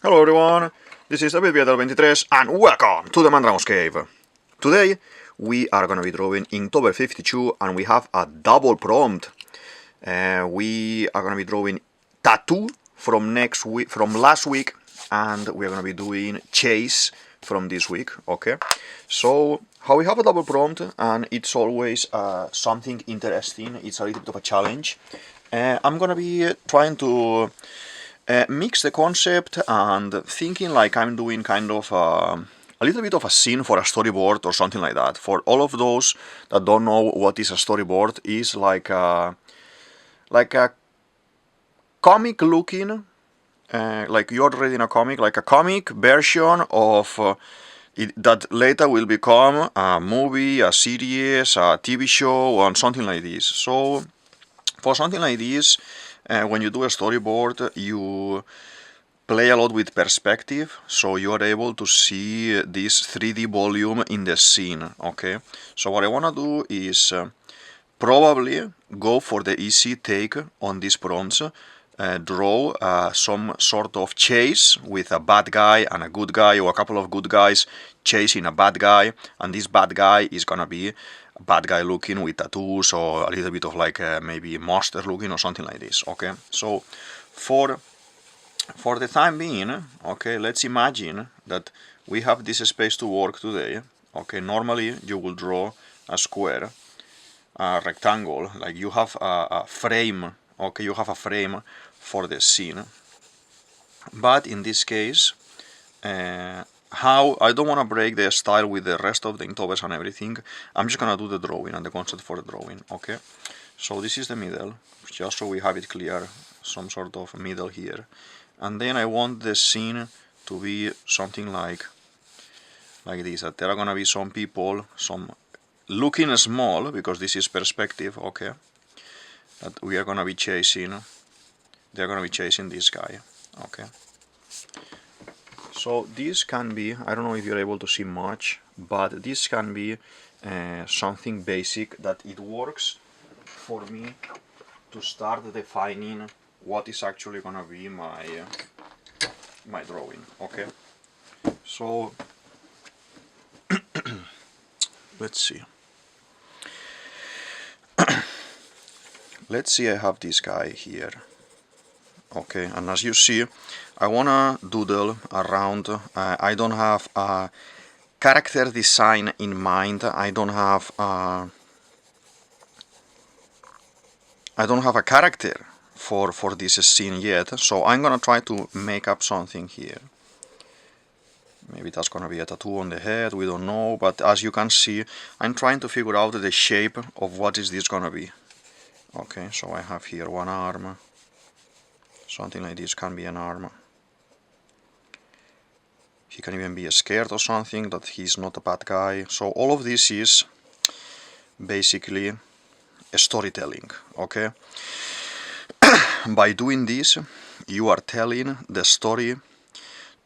Hello everyone, this is DavidViadel23 and welcome to the Mandrago's Cave. Today we are gonna be drawing Inktober 52 and we have a double prompt. We are gonna be drawing Tattoo from last week, and we are gonna be doing Chase from this week. Okay, so how we have a double prompt, and it's always something interesting. It's a little bit of a challenge. I'm gonna be trying to mix the concept and thinking like I'm doing kind of a little bit of a scene for a storyboard or something like that. For all of those that don't know what is a storyboard, is like a comic looking, like you're reading a comic, like a comic version of that later will become a movie, a series, a TV show, and something like this. So for something like this, when you do a storyboard, you play a lot with perspective, so you are able to see this 3D volume in the scene. Okay, so what I want to do is probably go for the easy take on these prompts. Draw some sort of chase with a bad guy and a good guy, or a couple of good guys chasing a bad guy, and this bad guy is gonna be a bad guy looking with tattoos, or a little bit of like maybe monster looking or something like this. Okay, so for the time being, okay, let's imagine that we have this space to work today. Okay, normally you will draw a square, a rectangle, like you have a frame. Okay, you have a frame for the scene, but in this case, how I don't want to break the style with the rest of the Inktovers and everything. I'm just gonna do the drawing and the concept for the drawing. Okay, so this is the middle, just so we have it clear, some sort of middle here, and then I want the scene to be something like this, that there are gonna be some people, some looking small, because this is perspective. Okay, that we are gonna be chasing, they're gonna be chasing this guy. Okay, so this can be, I don't know if you're able to see much, but this can be something basic that it works for me to start defining what is actually gonna be my drawing. Okay, so let's see. Let's see, I have this guy here. Okay, and as you see, I wanna doodle around. I don't have a character design in mind. I don't have a character for this scene yet, so I'm gonna try to make up something here. Maybe that's gonna be a tattoo on the head, we don't know, but as you can see, I'm trying to figure out the shape of what is this gonna be. Okay, so I have here one arm, something like this can be an arm. He can even be scared or something, that he's not a bad guy. So all of this is basically a storytelling. Okay, by doing this, you are telling the story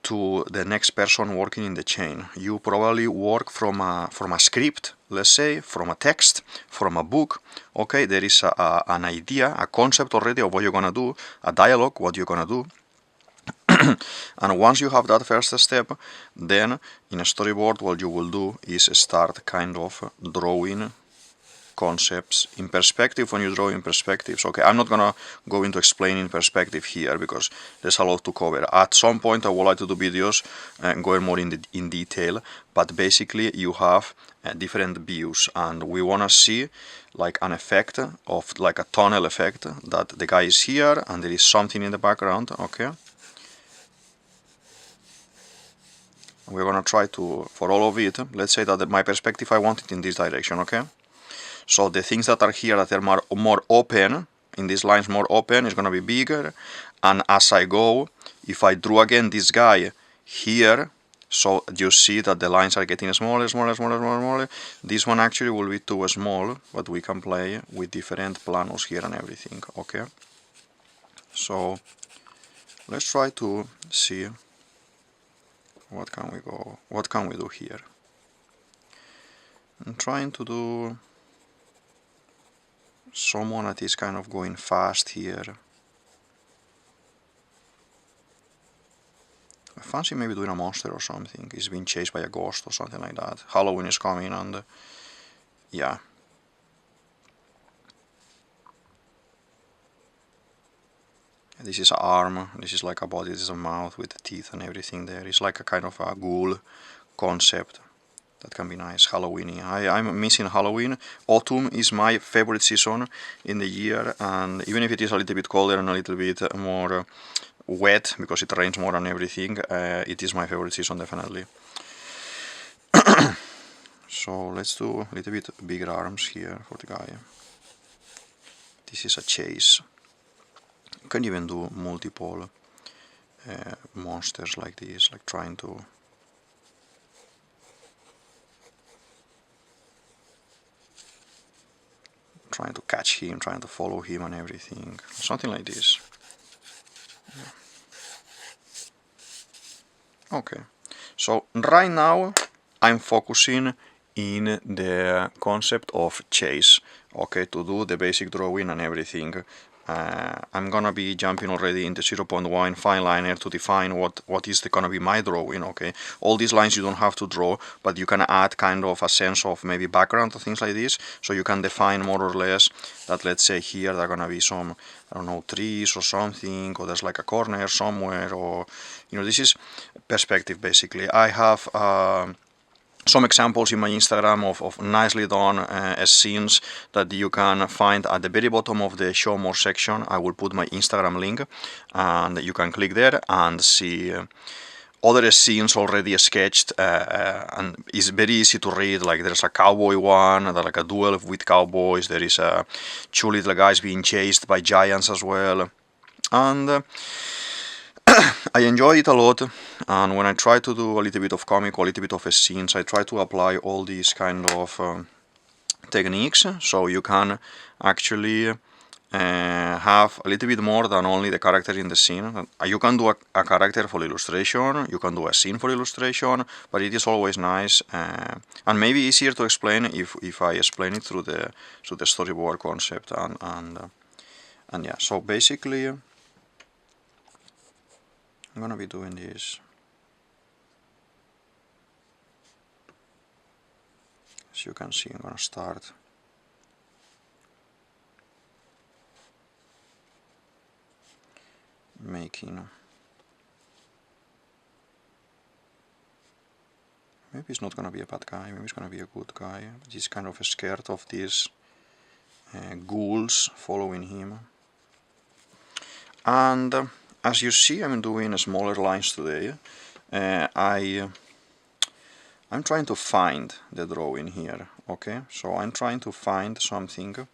to the next person working in the chain. You probably work from a script, let's say, from a text, from a book. Okay, there is an idea, a concept already of what you're gonna do, a dialogue, what you're gonna do. And once you have that first step, then in a storyboard what you will do is start kind of drawing concepts in perspective. When you draw in perspectives, okay, I'm not gonna go into explaining perspective here because there's a lot to cover. At some point I would like to do videos going more in detail, but basically you have different views, and we wanna see like an effect of like a tunnel effect, that the guy is here and there is something in the background. Okay, we're gonna try to, for all of it, let's say that my perspective, I want it in this direction. Okay, so the things that are here that are more open, in these lines more open, is gonna be bigger, and as I go, if I drew again this guy here, so you see that the lines are getting smaller, smaller, smaller, smaller, smaller. This one actually will be too small, but we can play with different planos here and everything. Okay, so let's try to see what can we do here. I'm trying to do someone that is kind of going fast here. I fancy maybe doing a monster or something. He's being chased by a ghost or something like that. Halloween is coming and yeah. This is an arm, this is like a body, this is a mouth with the teeth and everything there. It's like a kind of a ghoul concept. That can be nice, Halloweeny. I'm missing Halloween. Autumn is my favorite season in the year, and even if it is a little bit colder and a little bit more wet, because it rains more and everything, it is my favorite season, definitely. So let's do a little bit bigger arms here for the guy. This is a chase. You can even do multiple monsters like this, like trying to catch him, trying to follow him and everything. Something like this. Yeah. Okay. So right now I'm focusing in the concept of chase. Okay, to do the basic drawing and everything. I'm gonna be jumping already into 0.1 fine liner to define what is gonna be my drawing. Okay, all these lines you don't have to draw, but you can add kind of a sense of maybe background or things like this, so you can define more or less that, let's say here there are gonna be some, I don't know, trees or something, or there's like a corner somewhere, or you know, this is perspective basically. I have some examples in my Instagram of nicely done scenes that you can find at the very bottom of the show more section. I will put my Instagram link and you can click there and see other scenes already sketched, and it's very easy to read. Like there's a cowboy one, there's like a duel with cowboys, there is two little guys being chased by giants as well, and I enjoy it a lot, and when I try to do a little bit of comic or a little bit of scenes, I try to apply all these kind of techniques, so you can actually have a little bit more than only the character in the scene. You can do a character for illustration, you can do a scene for illustration, but it is always nice and maybe easier to explain if I explain it through the storyboard concept and yeah. So basically, I'm gonna be doing this. As you can see, I'm gonna start making. Maybe he's not gonna be a bad guy, maybe he's gonna be a good guy. But he's kind of scared of these ghouls following him. And as you see, I'm doing smaller lines today. I'm trying to find the drawing here, okay? So I'm trying to find something.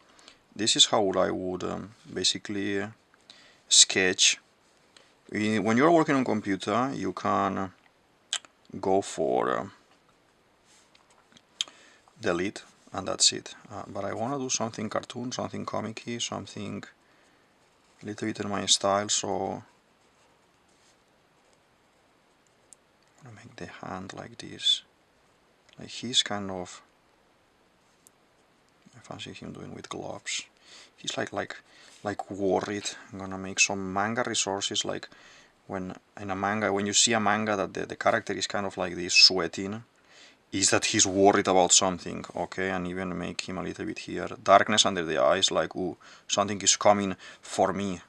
This is how I would basically sketch. When you're working on computer, you can go for delete, and that's it. But I want to do something cartoon, something comic-y, something a little bit in my style, so I'm gonna make the hand like this. Like he's kind of, I fancy him doing with gloves. He's like worried. I'm gonna make some manga resources, like when in a manga, when you see a manga that the character is kind of like this sweating, is that he's worried about something, okay? And even make him a little bit here, darkness under the eyes, like, ooh, something is coming for me.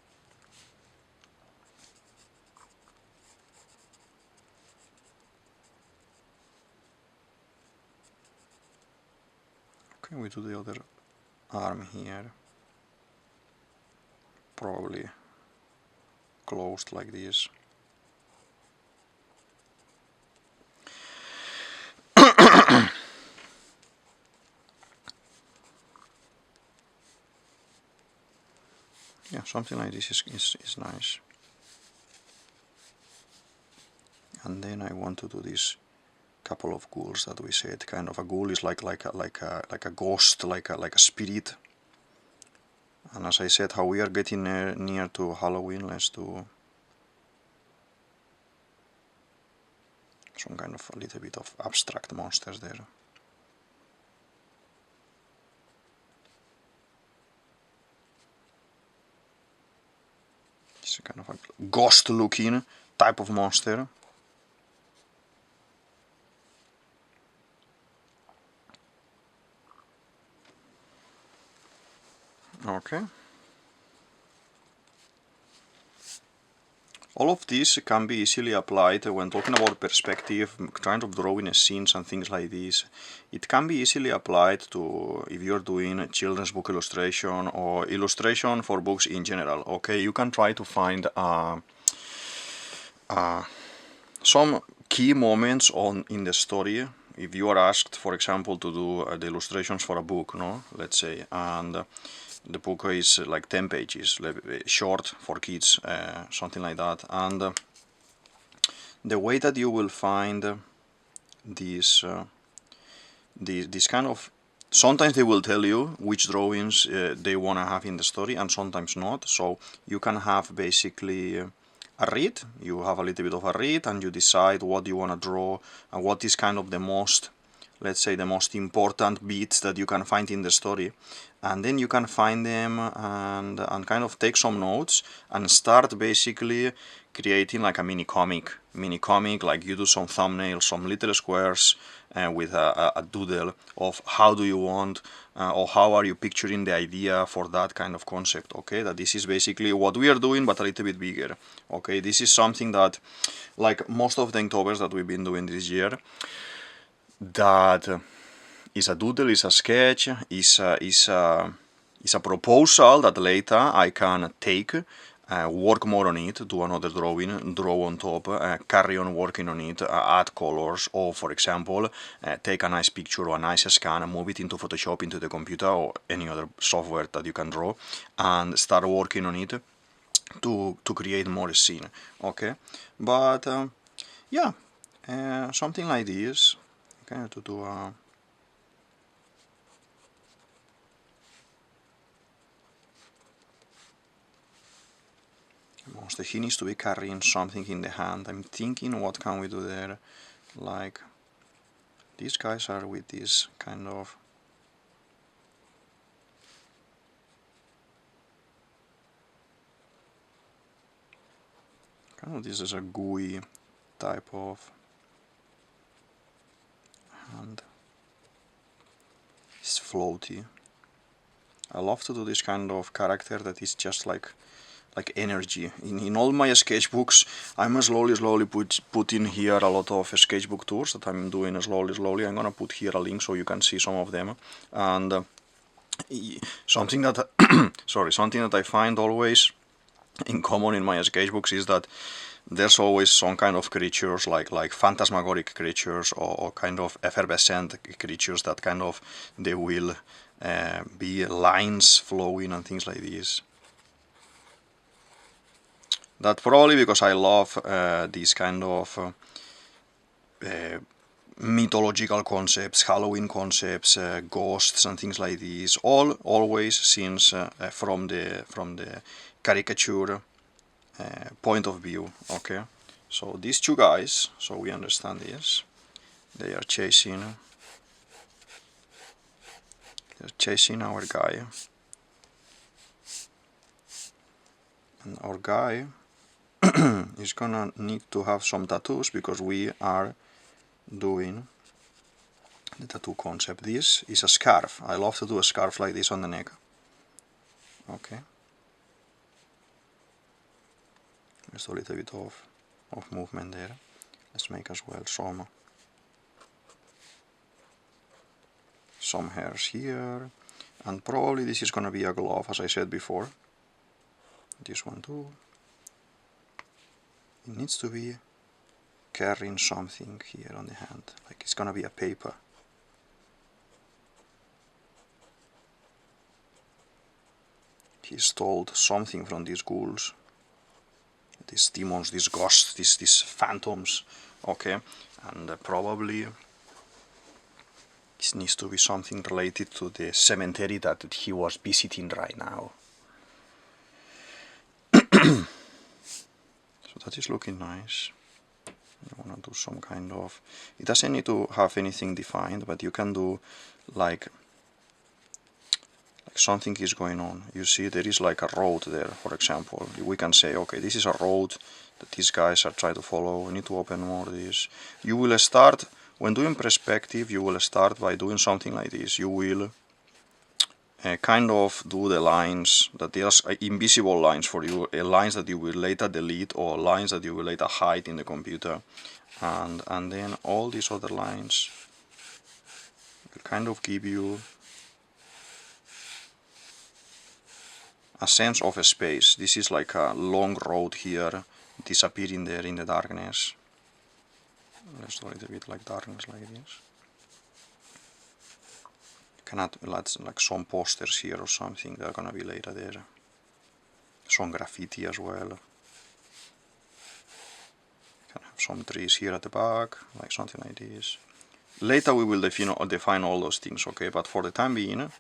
Okay, we do the other arm here, probably closed like this. Yeah, something like this is nice. And then I want to do this couple of ghouls that we said. Kind of a ghoul is like a ghost, like a spirit. And as I said, how we are getting near to Halloween, let's do some kind of a little bit of abstract monsters there. It's a kind of a ghost-looking type of monster. Okay. All of this can be easily applied when talking about perspective, trying to draw in scenes and things like this. It can be easily applied to if you're doing children's book illustration or illustration for books in general. Okay, you can try to find some key moments in the story. If you are asked, for example, to do the illustrations for a book, no, let's say, and the book is like 10 pages, short for kids, something like that, and the way that you will find these this kind of, sometimes they will tell you which drawings they want to have in the story and sometimes not, so you can have basically a read, you have a little bit of a read and you decide what you want to draw and what is kind of the most, let's say, the most important beats that you can find in the story, and then you can find them and kind of take some notes and start basically creating like a mini comic, like you do some thumbnails, some little squares with a doodle of how do you want or how are you picturing the idea for that kind of concept. Okay, that this is basically what we are doing but a little bit bigger. Okay, this is something that, like most of the Inktober's that we've been doing this year, that is a doodle, is a sketch, is a proposal that later I can take, work more on it, do another drawing, draw on top, carry on working on it, add colors, or for example, take a nice picture or a nice scan and move it into Photoshop, into the computer or any other software that you can draw, and start working on it to create more scene. Okay, but yeah, something like this. Okay, to do a monster. He needs to be carrying something in the hand. I'm thinking, what can we do there? Like, these guys are with this kind of this is a gooey type of hand. It's floaty. I love to do this kind of character that is just like energy. In all my sketchbooks, I'm slowly put in here a lot of sketchbook tours that I'm doing slowly. I'm gonna put here a link so you can see some of them. And something that something that I find always in common in my sketchbooks is that there's always some kind of creatures like phantasmagoric creatures or kind of effervescent creatures that kind of they will be lines flowing and things like this. That's probably because I love these kind of mythological concepts, Halloween concepts, ghosts and things like these. Always since from the caricature point of view. Okay, so these two guys, so we understand this, they are chasing our guy, and our guy is gonna need to have some tattoos because we are doing the tattoo concept. This is a scarf. I love to do a scarf like this on the neck. Okay, just a little bit of movement there. Let's make as well some hairs here, and probably this is gonna be a glove, as I said before. This one too. It needs to be carrying something here on the hand, like it's gonna be a paper. He stole something from these ghouls, these demons, these ghosts, these phantoms. Okay, and probably this needs to be something related to the cemetery that he was visiting right now. So that is looking nice. You want to do some kind of, it doesn't need to have anything defined, but you can do like something is going on. You see there is like a road there, for example. We can say, okay, this is a road that these guys are trying to follow. We need to open more of this. You will start, when doing perspective, you will start by doing something like this. You will kind of do the lines that they are invisible lines for you, lines that you will later delete or lines that you will later hide in the computer, and then all these other lines will kind of give you a sense of a space. This is like a long road here disappearing there in the darkness. Let's do it a bit like darkness like this. Cannot add like some posters here or something, they're gonna be later there. Some graffiti as well. Can have some trees here at the back, like something like this. Later we will define all those things, okay? But for the time being,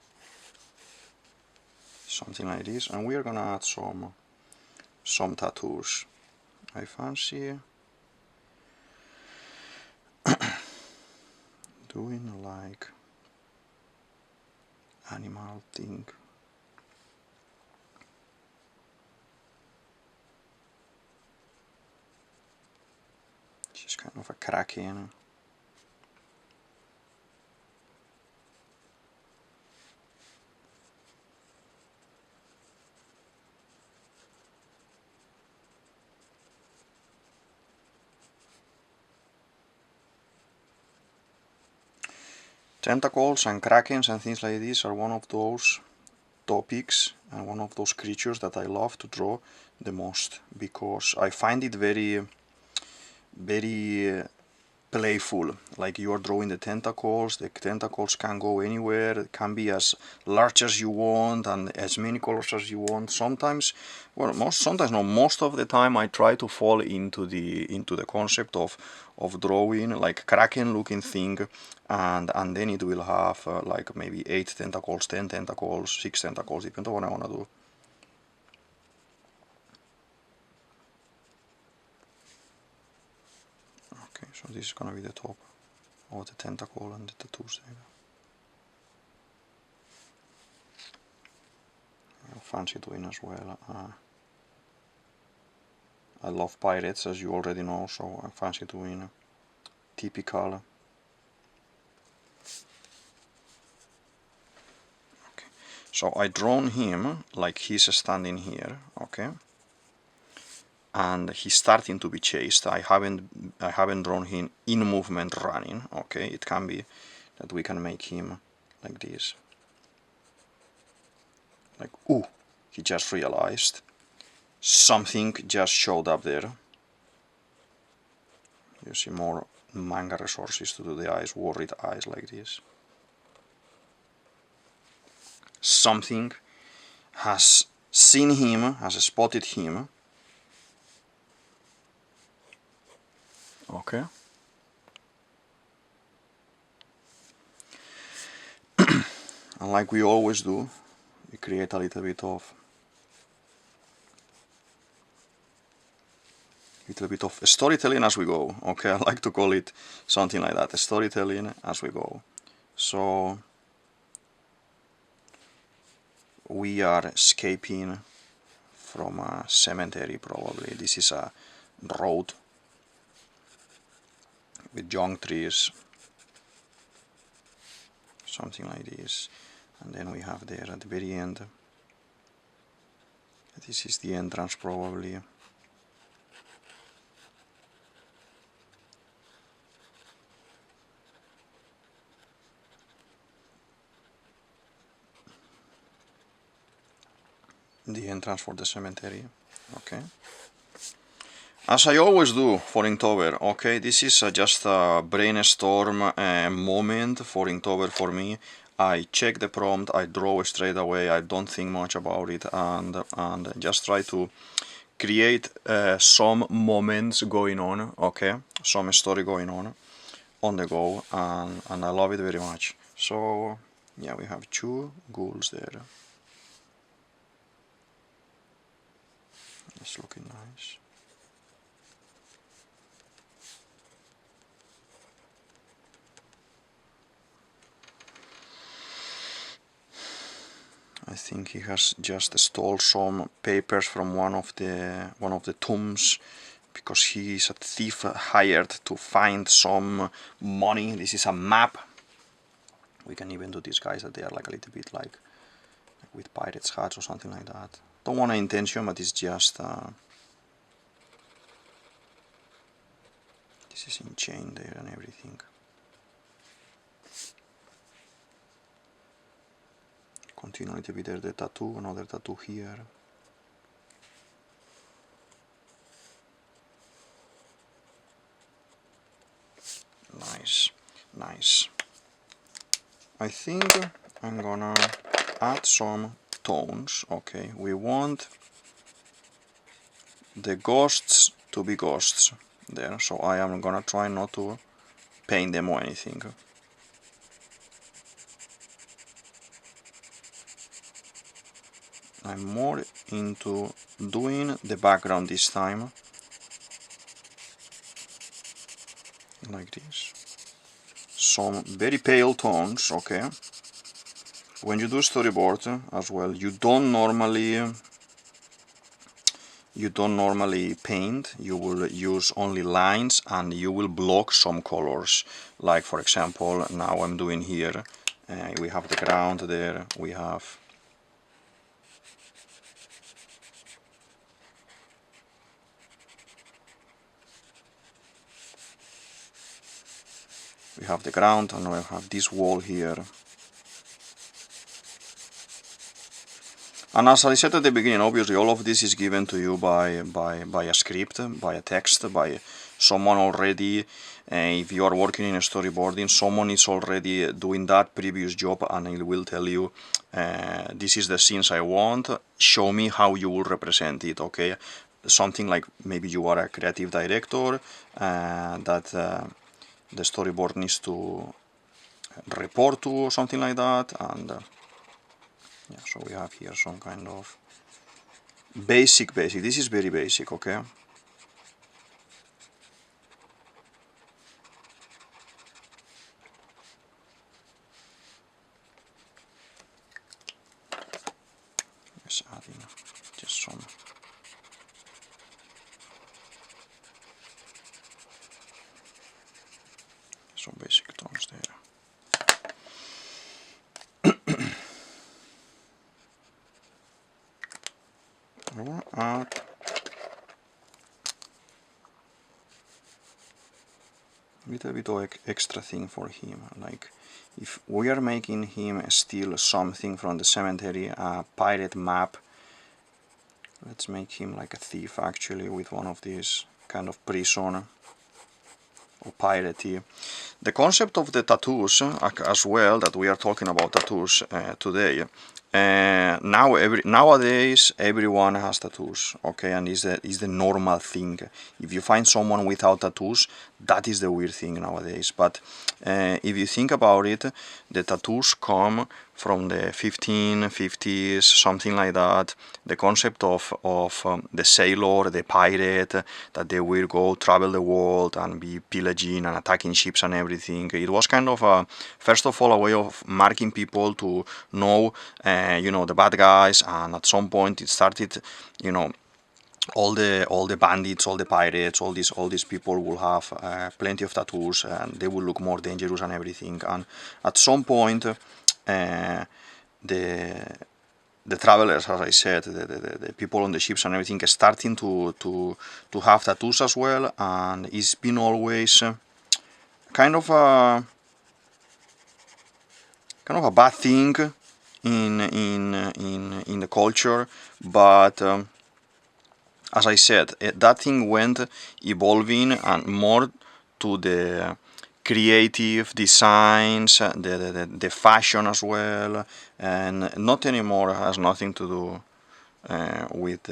something like this, and we are gonna add some tattoos. I fancy doing like animal thing. She's kind of a kraken. Tentacles and krakens and things like this are one of those topics and one of those creatures that I love to draw the most, because I find it very playful. Like you are drawing the tentacles can go anywhere, it can be as large as you want and as many colors as you want. Sometimes, well, sometimes not, most of the time I try to fall into the concept of drawing like kraken looking thing, and then it will have like maybe 8 tentacles, 10 tentacles, 6 tentacles, depending on what I want to do. Okay, so this is gonna be the top of the tentacle and the tattoos there. I fancy doing as well. I love pirates, as you already know, so I fancy doing typical. Okay, so I drawn him like he's standing here, okay, and he's starting to be chased. I haven't drawn him in movement running, okay. It can be that we can make him like this, like, ooh, he just realized something just showed up there. You see more manga resources to do the eyes, worried eyes like this. Something has seen him, has spotted him. Okay. And like we always do, we create a little bit of storytelling as we go. Okay, I like to call it something like that, storytelling as we go. So we are escaping from a cemetery probably. This is a road with young trees, something like this, and then we have there at the very end, this is the entrance probably. The entrance for the cemetery, okay. As I always do for Inktober, okay, this is just a brainstorm moment for Inktober for me. I check the prompt, I draw straight away, I don't think much about it, and just try to create some moments going on, okay, some story going on the go, and I love it very much. So yeah, we have 2 ghouls there. It's looking nice. I think he has just stole some papers from one of the tombs, because he is a thief hired to find some money. This is a map. We can even do these guys that they are like a little bit like with pirates hats or something like that. Don't want an intention, but it's just this is in chain there and everything. Continue a little bit there, the tattoo, another tattoo here. Nice, nice. I think I'm gonna add some tones. Okay, we want the ghosts to be ghosts there, so I am gonna try not to paint them or anything. I'm more into doing the background this time, like this. Some very pale tones, okay. When you do storyboard as well, you don't normally paint. You will use only lines and you will block some colors. Like for example, now I'm doing here. We have the ground there. We have the ground, and we have this wall here. And as I said at the beginning, obviously all of this is given to you by a script, by a text, by someone already. If you are working in a storyboarding, someone is already doing that previous job, and it will tell you, this is the scenes I want, show me how you will represent it, okay? Something like maybe you are a creative director that the storyboard needs to report to, or something like that, and yeah, so we have here some kind of basic. This is very basic, okay? Let's add in just some basic tones there. I want to add a little bit of extra thing for him, like if we are making him steal something from the cemetery, a pirate map, let's make him like a thief actually, with one of these kind of prison or piratey. The concept of the tattoos as well, that we are talking about tattoos today. Nowadays everyone has tattoos, okay, and is the normal thing. If you find someone without tattoos, that is the weird thing nowadays. But if you think about it, the tattoos come from the 1550s, something like that. The concept of the sailor, the pirate, that they will go travel the world and be pillaging and attacking ships and everything. It was kind of first of all a way of marking people to know, the bad guys, and at some point it started, all the bandits, all the pirates, all these people will have plenty of tattoos, and they will look more dangerous and everything. And at some point, the travelers, as I said, the people on the ships and everything, are starting to have tattoos as well, and it's been always kind of a bad thing in the culture, but as I said, that thing went evolving and more to the creative designs, the fashion as well, and not anymore has nothing to do with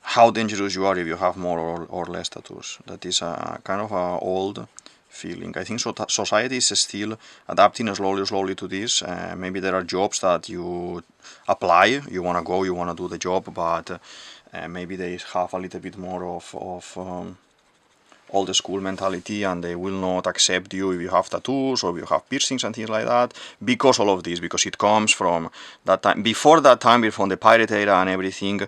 how dangerous you are if you have more or less tattoos. That is a kind of a old feeling. I think society is still adapting slowly to this. Maybe there are jobs that you apply, you want to go, you want to do the job, but maybe they have a little bit more of old school mentality, and they will not accept you if you have tattoos or if you have piercings and things like that, because all of this, because it comes from that time. Before that time, from the pirate era and everything,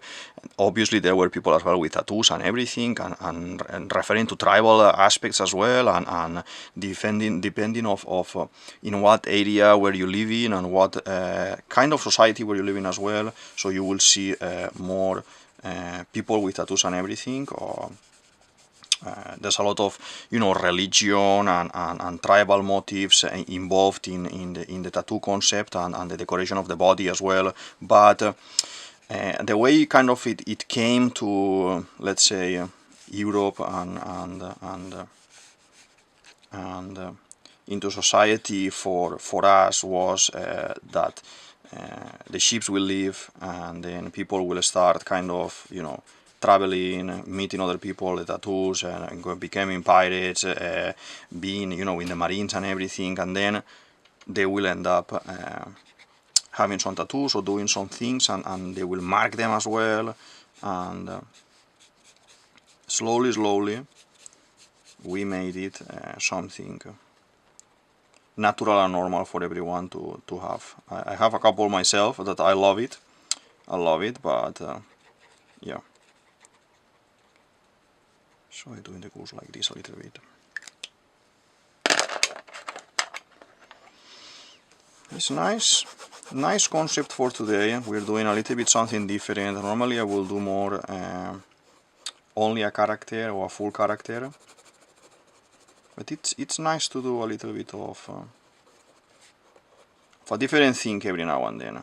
obviously there were people as well with tattoos and everything, and referring to tribal aspects as well, and depending of in what area where you live in and what kind of society where you live in as well. So you will see more people with tattoos and everything, or there's a lot of, you know, religion and tribal motifs involved in the tattoo concept, and the decoration of the body as well. But the way kind of it came to, let's say, Europe and into society for us was that the ships will leave, and then people will start kind of, you know, traveling, meeting other people, the tattoos, and becoming pirates, being, you know, in the marines and everything, and then they will end up having some tattoos or doing some things, and they will mark them as well, and slowly we made it something natural and normal for everyone to have. I have a couple myself that I love it, but yeah. So I'm doing the goose like this a little bit. It's nice concept for today. We're doing a little bit something different. Normally I will do more only a character or a full character, but it's nice to do a little bit of a different thing every now and then.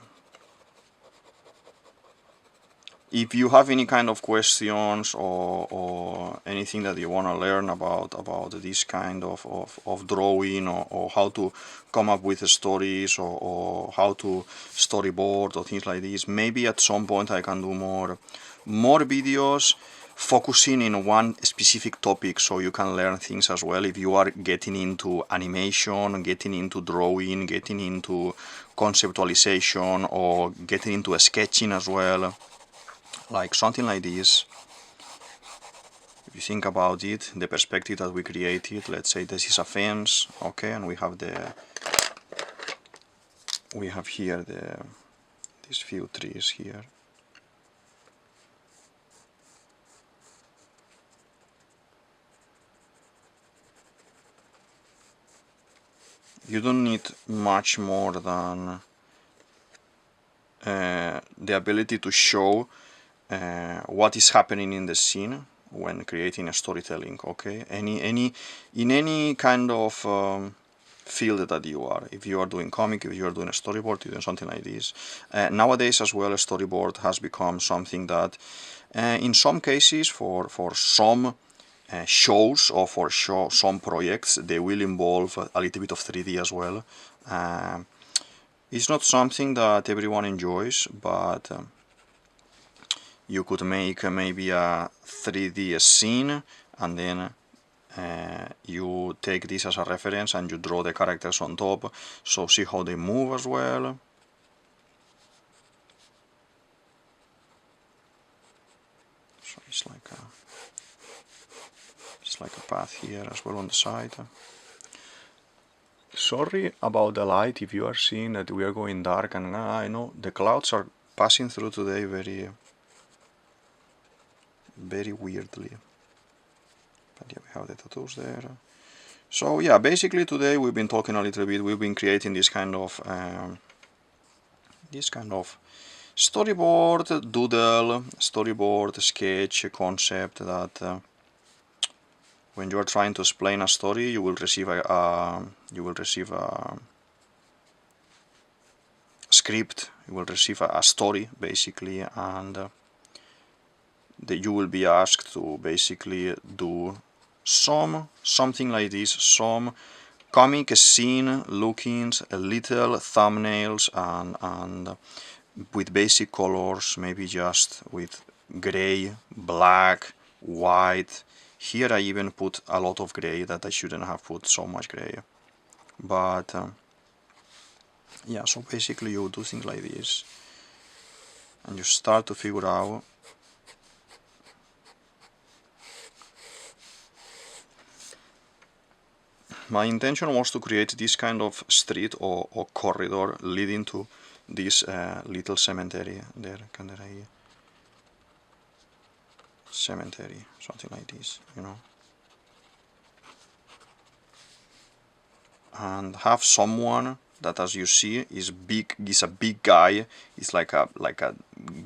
If you have any kind of questions or anything that you want to learn about this kind of drawing, or how to come up with stories, or how to storyboard or things like this, maybe at some point I can do more videos focusing in one specific topic, so you can learn things as well. If you are getting into animation, getting into drawing, getting into conceptualization, or getting into sketching as well, like something like this. If you think about it, the perspective that we created, let's say this is a fence, okay, and we have here these few trees here. You don't need much more than the ability to show what is happening in the scene when creating a storytelling, okay? In any kind of field that you are. If you are doing comic, if you are doing a storyboard, you're doing something like this. Nowadays as well, a storyboard has become something that in some cases for some shows or for some projects, they will involve a little bit of 3D as well. It's not something that everyone enjoys, but you could make maybe a 3D scene, and then you take this as a reference and you draw the characters on top, so see how they move as well. So it's like a path here as well on the side. Sorry about the light if you are seeing that we are going dark, and I know the clouds are passing through today very weirdly. But yeah, we have the tattoos there. So yeah, basically today we've been talking a little bit, we've been creating this kind of storyboard, doodle, storyboard, sketch concept that when you are trying to explain a story, you will receive a script, you will receive a story basically, and you will be asked to basically do something like this, some comic scene lookings, little thumbnails, and with basic colors, maybe just with gray, black, white. Here I even put a lot of gray that I shouldn't have put so much gray, but yeah, so basically you do things like this and you start to figure out my intention was to create this kind of street or corridor leading to this little cemetery there, cemetery, something like this, you know, and have someone that, as you see, is big. He's a big guy. He's like a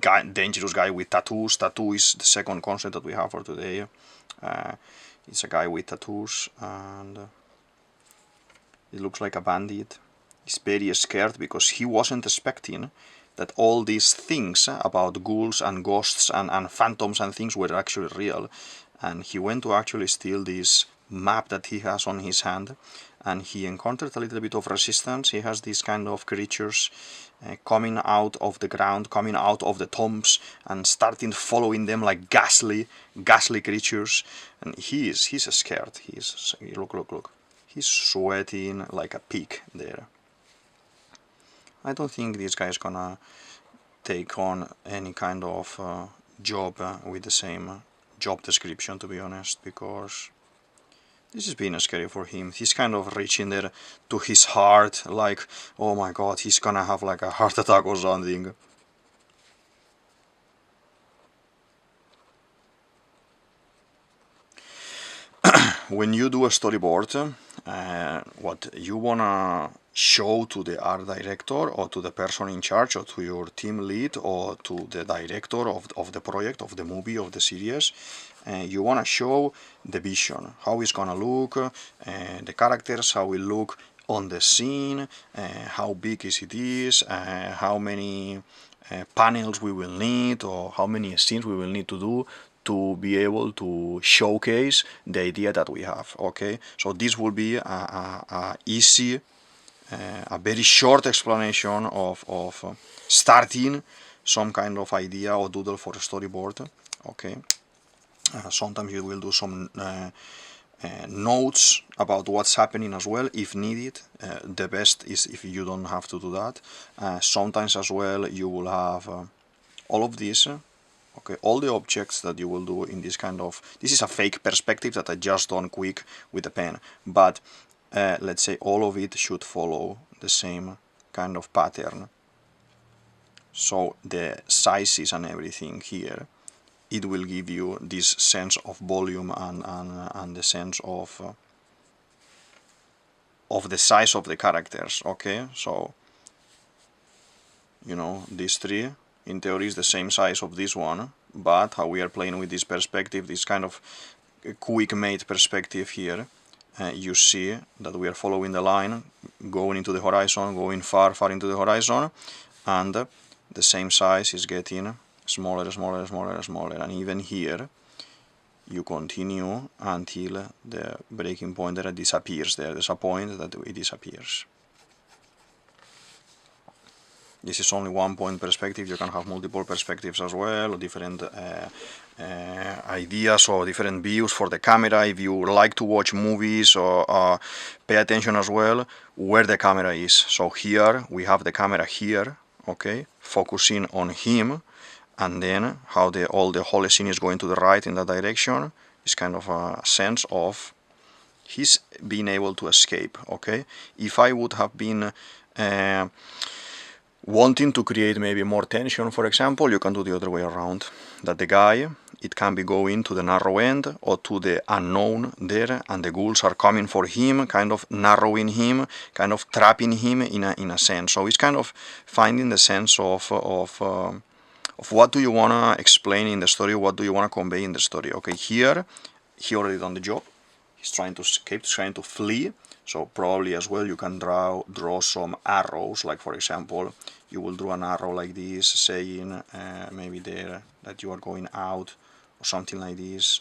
guy, dangerous guy with tattoos. Tattoo is the second concept that we have for today. It's a guy with tattoos, and he looks like a bandit. He's very scared because he wasn't expecting that all these things about ghouls and ghosts and phantoms and things were actually real. And he went to actually steal this map that he has on his hand, and he encountered a little bit of resistance. He has these kind of creatures coming out of the ground, coming out of the tombs, and starting following them like ghastly creatures. And he's scared. Look. He's sweating like a pig there. I don't think this guy is gonna take on any kind of job with the same job description, to be honest, because this is being scary for him. He's kind of reaching there to his heart, like, oh my god, he's gonna have like a heart attack or something. When you do a storyboard, what you wanna show to the art director or to the person in charge or to your team lead or to the director of the project, of the movie, of the series, you wanna show the vision, how it's gonna look, the characters, how it look on the scene, how big it is, how many panels we will need, or how many scenes we will need to do to be able to showcase the idea that we have. Okay, so this will be a easy, a very short explanation of starting some kind of idea or doodle for a storyboard. Okay, sometimes you will do some notes about what's happening as well if needed. The best is if you don't have to do that. Sometimes as well you will have all of this. Okay, all the objects that you will do in this kind of, this is a fake perspective that I just done quick with a pen, but let's say all of it should follow the same kind of pattern. So the sizes and everything here, it will give you this sense of volume and the sense of the size of the characters. Okay, so you know, these three in theory is the same size of this one, but how we are playing with this perspective, this kind of quick made perspective here, you see that we are following the line, going into the horizon, going far into the horizon, and the same size is getting smaller, and even here you continue until the breaking point there disappears. There's a point that it disappears. This is only one point perspective. You can have multiple perspectives as well, or different ideas or different views for the camera. If you like to watch movies, or pay attention as well where the camera is. So here we have the camera here, okay, focusing on him, and then how the whole scene is going to the right in that direction is kind of a sense of he's being able to escape. Okay, if I would have been wanting to create maybe more tension, for example, you can do the other way around, that the guy, it can be going to the narrow end or to the unknown there, and the ghouls are coming for him, kind of narrowing him, kind of trapping him in a sense. So it's kind of finding the sense of what do you want to explain in the story, what do you want to convey in the story. Okay, here he already done the job, he's trying to escape, trying to flee. So probably as well you can draw some arrows, like for example you will draw an arrow like this saying maybe there that you are going out or something like this,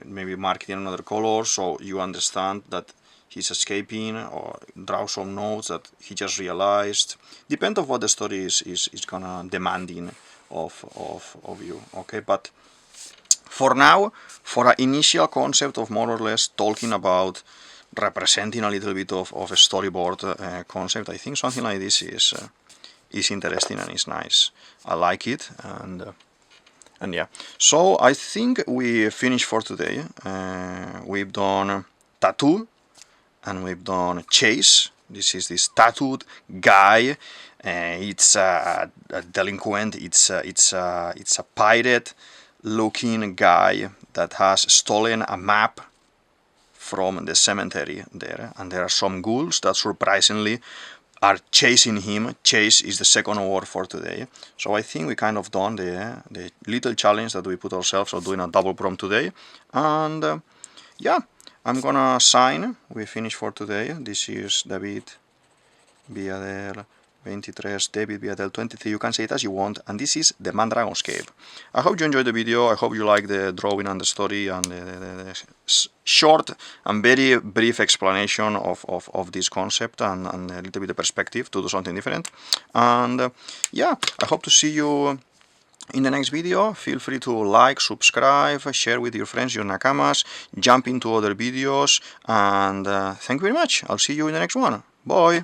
maybe mark it in another color so you understand that he's escaping, or draw some notes that he just realized. Depends on what the story is gonna demanding of you. Okay, but for now, for an initial concept of more or less talking about representing a little bit of a storyboard concept, I think something like this is interesting and is nice. I like it, and yeah. So I think we finished for today. We've done tattoo, and we've done Chase. This is this tattooed guy. It's a delinquent. It's a pirate-looking guy that has stolen a map from the cemetery there, and there are some ghouls that surprisingly are chasing him. Chase is the second word for today. So I think we kind of done the little challenge that we put ourselves of doing a double prompt today. And yeah, I'm gonna sign. We finished for today. This is DavidViadel23, DavidViadel23. You can say it as you want. And this is the Mandragon's Cave. I hope you enjoyed the video. I hope you like the drawing and the story and the short and very brief explanation of this concept and a little bit of perspective to do something different. And yeah, I hope to see you in the next video. Feel free to like, subscribe, share with your friends, your nakamas, jump into other videos, and thank you very much. I'll see you in the next one. Bye!